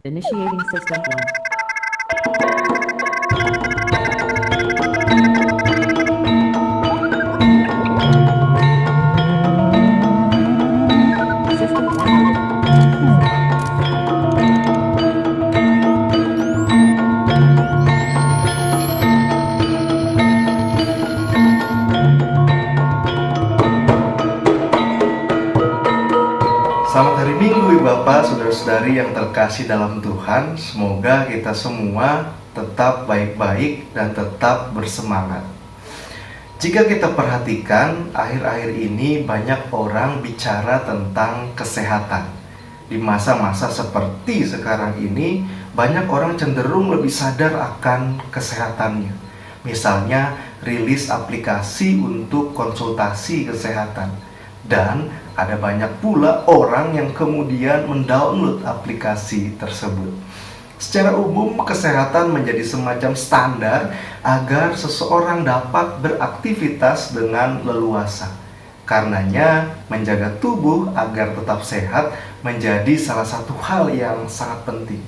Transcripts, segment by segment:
Initiating system 1. System 1. Selamat hari Minggu, Ibu Bapak, saudara-saudari yang terkasih dalam Tuhan. Semoga kita semua tetap baik-baik dan tetap bersemangat. Jika kita perhatikan, akhir-akhir ini banyak orang bicara tentang kesehatan. Di masa-masa seperti sekarang ini, banyak orang cenderung lebih sadar akan kesehatannya. Misalnya, rilis aplikasi untuk konsultasi kesehatan. Dan ada banyak pula orang yang kemudian mendownload aplikasi tersebut. Secara umum, kesehatan menjadi semacam standar agar seseorang dapat beraktivitas dengan leluasa. Karenanya, menjaga tubuh agar tetap sehat menjadi salah satu hal yang sangat penting.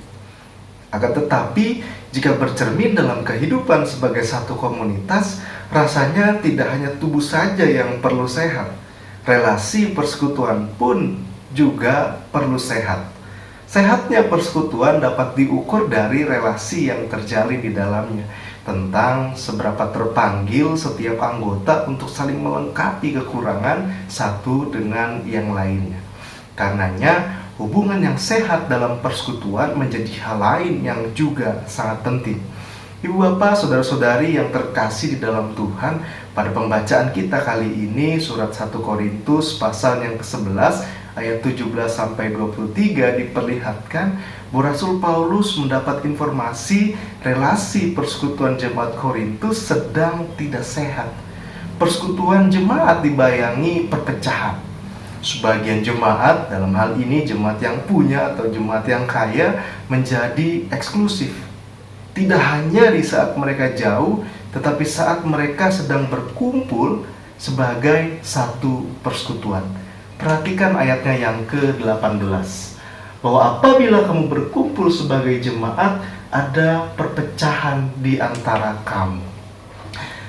Akan tetapi, jika bercermin dalam kehidupan sebagai satu komunitas, rasanya tidak hanya tubuh saja yang perlu sehat. Relasi persekutuan pun juga perlu sehat. Sehatnya persekutuan dapat diukur dari relasi yang terjalin di dalamnya, tentang seberapa terpanggil setiap anggota untuk saling melengkapi kekurangan satu dengan yang lainnya. Karenanya, hubungan yang sehat dalam persekutuan menjadi hal lain yang juga sangat penting. Ibu Bapak, saudara-saudari yang terkasih di dalam Tuhan, pada pembacaan kita kali ini surat 1 Korintus pasal yang ke-11 ayat 17-23 diperlihatkan bahwa Rasul Paulus mendapat informasi relasi persekutuan jemaat Korintus sedang tidak sehat. Persekutuan jemaat dibayangi perpecahan. Sebagian jemaat, dalam hal ini jemaat yang punya atau jemaat yang kaya, menjadi eksklusif. Tidak hanya di saat mereka jauh, tetapi saat mereka sedang berkumpul sebagai satu persekutuan. Perhatikan ayatnya yang ke-18. Bahwa apabila kamu berkumpul sebagai jemaat, ada perpecahan di antara kamu.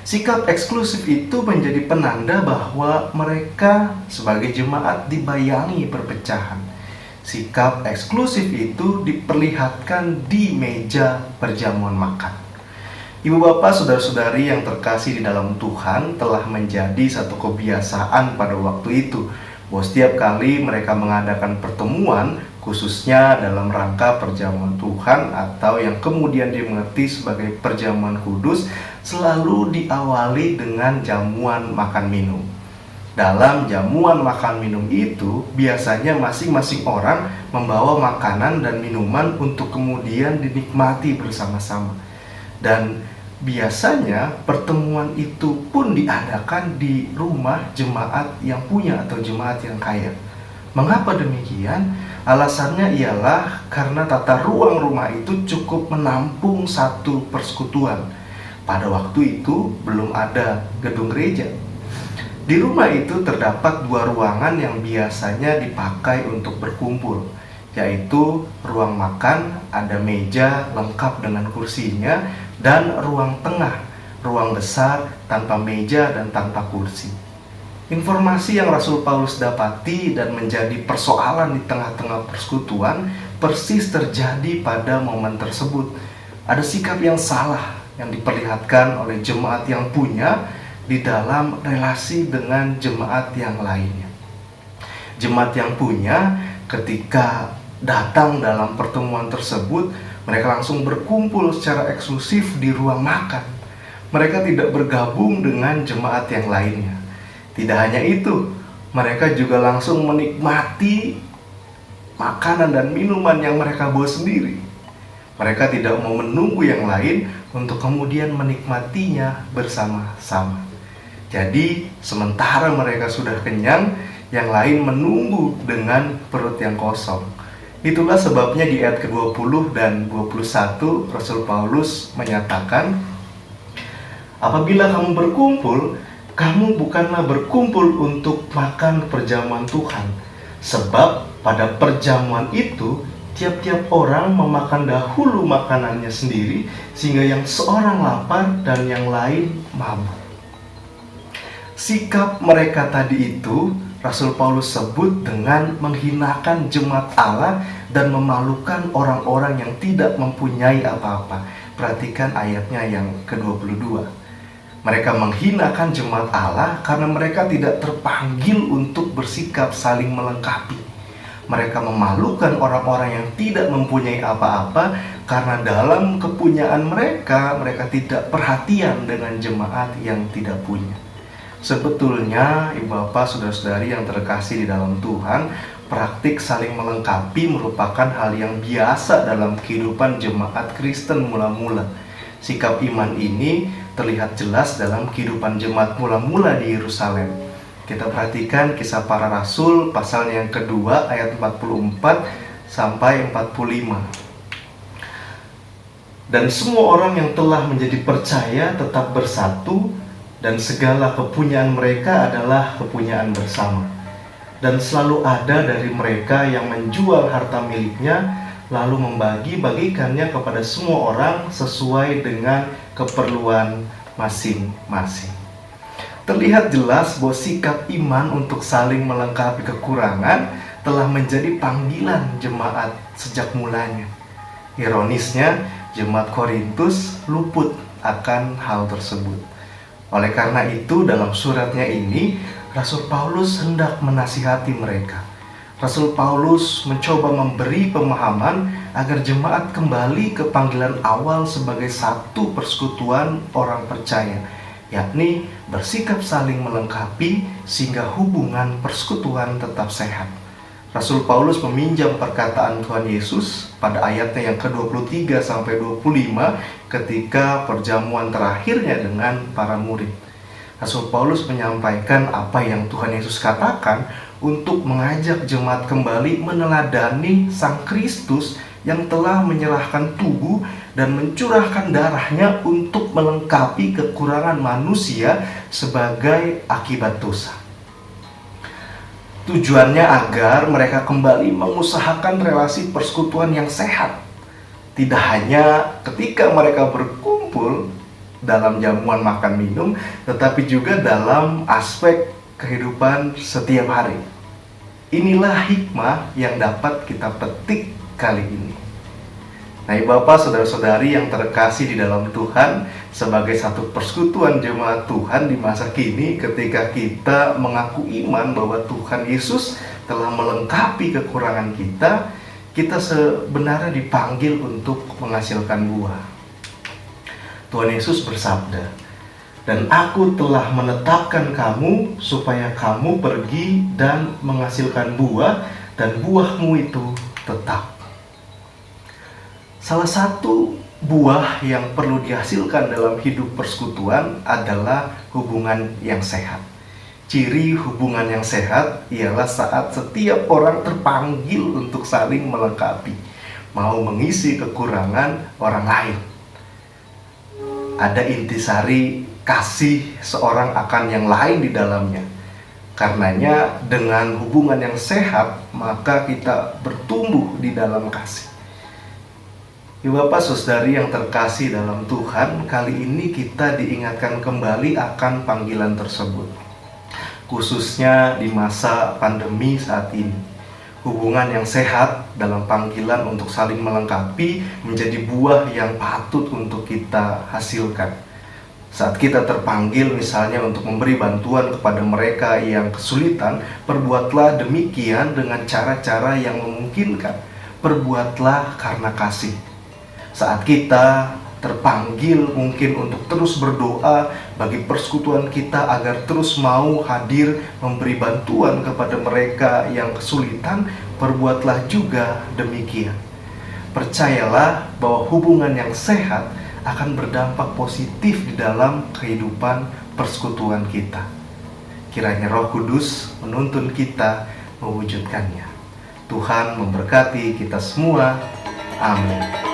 Sikap eksklusif itu menjadi penanda bahwa mereka sebagai jemaat dibayangi perpecahan. Sikap eksklusif itu diperlihatkan di meja perjamuan makan. Ibu Bapak, saudara-saudari yang terkasih di dalam Tuhan, telah menjadi satu kebiasaan pada waktu itu bahwa setiap kali mereka mengadakan pertemuan, khususnya dalam rangka perjamuan Tuhan atau yang kemudian dimengerti sebagai perjamuan kudus, selalu diawali dengan jamuan makan minum. Dalam jamuan makan minum itu, biasanya masing-masing orang membawa makanan dan minuman untuk kemudian dinikmati bersama-sama. Dan biasanya pertemuan itu pun diadakan di rumah jemaat yang punya atau jemaat yang kaya. Mengapa demikian? Alasannya ialah karena tata ruang rumah itu cukup menampung satu persekutuan. Pada waktu itu belum ada gedung gereja. Di rumah itu terdapat dua ruangan yang biasanya dipakai untuk berkumpul, yaitu ruang makan, ada meja lengkap dengan kursinya, dan ruang tengah, ruang besar tanpa meja dan tanpa kursi. Informasi yang Rasul Paulus dapati dan menjadi persoalan di tengah-tengah persekutuan persis terjadi pada momen tersebut. Ada sikap yang salah yang diperlihatkan oleh jemaat yang punya di dalam relasi dengan jemaat yang lainnya. Jemaat yang punya ketika datang dalam pertemuan tersebut, mereka langsung berkumpul secara eksklusif di ruang makan. Mereka tidak bergabung dengan jemaat yang lainnya. Tidak hanya itu, mereka juga langsung menikmati makanan dan minuman yang mereka bawa sendiri. Mereka tidak mau menunggu yang lain untuk kemudian menikmatinya bersama-sama. Jadi, sementara mereka sudah kenyang, yang lain menunggu dengan perut yang kosong. Itulah sebabnya di ayat ke-20 dan 21 Rasul Paulus menyatakan, apabila kamu berkumpul, kamu bukanlah berkumpul untuk makan perjamuan Tuhan, sebab pada perjamuan itu tiap-tiap orang memakan dahulu makanannya sendiri, sehingga yang seorang lapar dan yang lain mabuk. Sikap mereka tadi itu Rasul Paulus sebut dengan menghinakan jemaat Allah dan memalukan orang-orang yang tidak mempunyai apa-apa. Perhatikan ayatnya yang ke-22. Mereka menghinakan jemaat Allah karena mereka tidak terpanggil untuk bersikap saling melengkapi. Mereka memalukan orang-orang yang tidak mempunyai apa-apa karena dalam kepunyaan mereka tidak perhatian dengan jemaat yang tidak punya. Sebetulnya, Ibu Bapak, Saudara-saudari yang terkasih di dalam Tuhan, praktik saling melengkapi merupakan hal yang biasa dalam kehidupan jemaat Kristen mula-mula. Sikap iman ini terlihat jelas dalam kehidupan jemaat mula-mula di Yerusalem. Kita perhatikan Kisah Para Rasul pasal yang kedua ayat 44 sampai 45. Dan semua orang yang telah menjadi percaya tetap bersatu, dan segala kepunyaan mereka adalah kepunyaan bersama. Dan selalu ada dari mereka yang menjual harta miliknya, lalu membagi-bagikannya kepada semua orang sesuai dengan keperluan masing-masing. Terlihat jelas bahwa sikap iman untuk saling melengkapi kekurangan telah menjadi panggilan jemaat sejak mulanya. Ironisnya, jemaat Korintus luput akan hal tersebut. Oleh karena itu, dalam suratnya ini, Rasul Paulus hendak menasihati mereka. Rasul Paulus mencoba memberi pemahaman agar jemaat kembali ke panggilan awal sebagai satu persekutuan orang percaya, yakni bersikap saling melengkapi sehingga hubungan persekutuan tetap sehat. Rasul Paulus meminjam perkataan Tuhan Yesus pada ayatnya yang ke-23 sampai 25 ketika perjamuan terakhirnya dengan para murid. Rasul Paulus menyampaikan apa yang Tuhan Yesus katakan untuk mengajak jemaat kembali meneladani Sang Kristus yang telah menyerahkan tubuh dan mencurahkan darahnya untuk melengkapi kekurangan manusia sebagai akibat dosa. Tujuannya agar mereka kembali mengusahakan relasi persekutuan yang sehat. Tidak hanya ketika mereka berkumpul dalam jamuan makan minum, tetapi juga dalam aspek kehidupan setiap hari. Inilah hikmah yang dapat kita petik kali ini. Nah, Bapak, Saudara-saudari yang terkasih di dalam Tuhan, sebagai satu persekutuan jemaat Tuhan di masa kini, ketika kita mengaku iman bahwa Tuhan Yesus telah melengkapi kekurangan kita, kita sebenarnya dipanggil untuk menghasilkan buah. Tuhan Yesus bersabda, "Dan aku telah menetapkan kamu supaya kamu pergi dan menghasilkan buah, dan buahmu itu tetap." Salah satu buah yang perlu dihasilkan dalam hidup persekutuan adalah hubungan yang sehat. Ciri hubungan yang sehat ialah saat setiap orang terpanggil untuk saling melengkapi, mau mengisi kekurangan orang lain. Ada intisari kasih seorang akan yang lain di dalamnya. Karenanya dengan hubungan yang sehat, maka kita bertumbuh di dalam kasih. Ibu Bapak, Saudari yang terkasih dalam Tuhan, kali ini kita diingatkan kembali akan panggilan tersebut. Khususnya di masa pandemi saat ini. Hubungan yang sehat dalam panggilan untuk saling melengkapi menjadi buah yang patut untuk kita hasilkan. Saat kita terpanggil misalnya untuk memberi bantuan kepada mereka yang kesulitan, perbuatlah demikian dengan cara-cara yang memungkinkan. Perbuatlah karena kasih. Saat kita terpanggil mungkin untuk terus berdoa bagi persekutuan kita agar terus mau hadir memberi bantuan kepada mereka yang kesulitan, perbuatlah juga demikian. Percayalah bahwa hubungan yang sehat akan berdampak positif di dalam kehidupan persekutuan kita. Kiranya Roh Kudus menuntun kita mewujudkannya. Tuhan memberkati kita semua. Amin.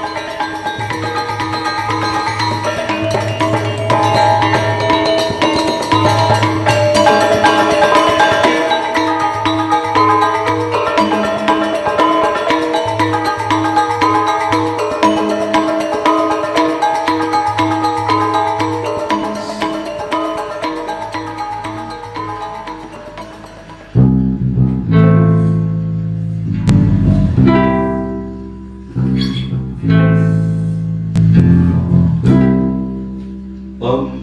Pam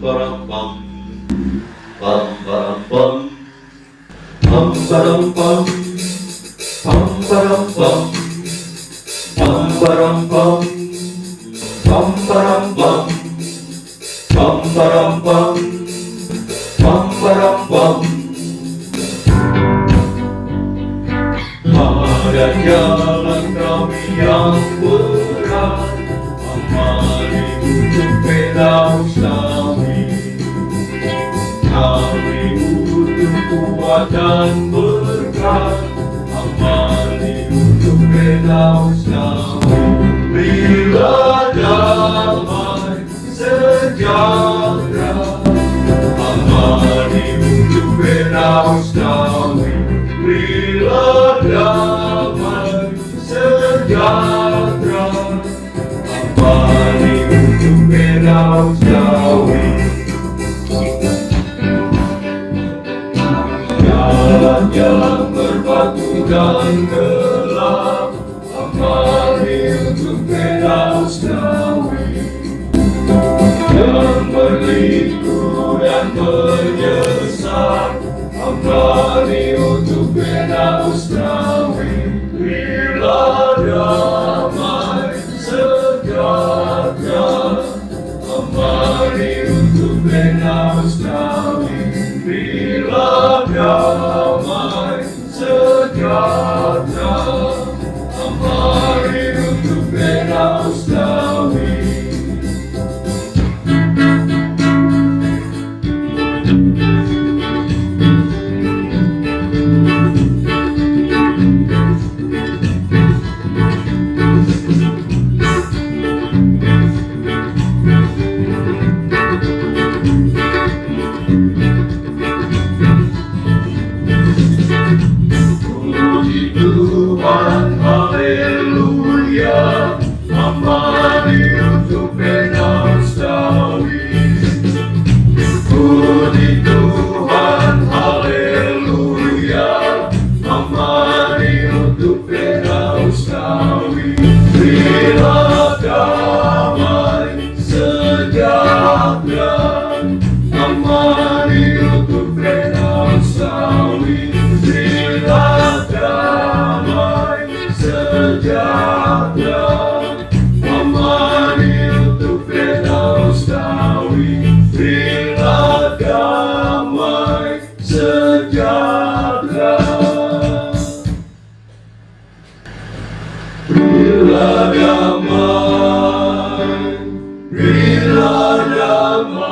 param pam, pam param pam, pam param pam, pam param pam, pam param pam, pam param pam, pam param pam, pam param pam. Ada jalan kami yang berat, mari untuk pedaus kami. Kami butuh kuat dan berkat, mari untuk pedaus kami. Bila damai sejahtera, mari untuk pedaus kami. Bila damai sejahtera, mari untuk pedaus kami. Jalan yang berbatu dan gelap, mari untuk pedaus kami. Yang berliku dan menyesat, mari untuk pedaus kami. Bila damai sejahtera, mari untuk pedaus kami. Bila damai sejahtera, mari untuk pedaus kami. Puji Tuhan, haleluya, mari untuk pedaus kami. Puji Tuhan, haleluya, mari untuk pedaus kami. Bila damai sejahtera, mari untuk pedaus kami. Bila damai sejahtera, mari untuk pedaus kami. Bila damai sejahtera, bila damai, bila damai.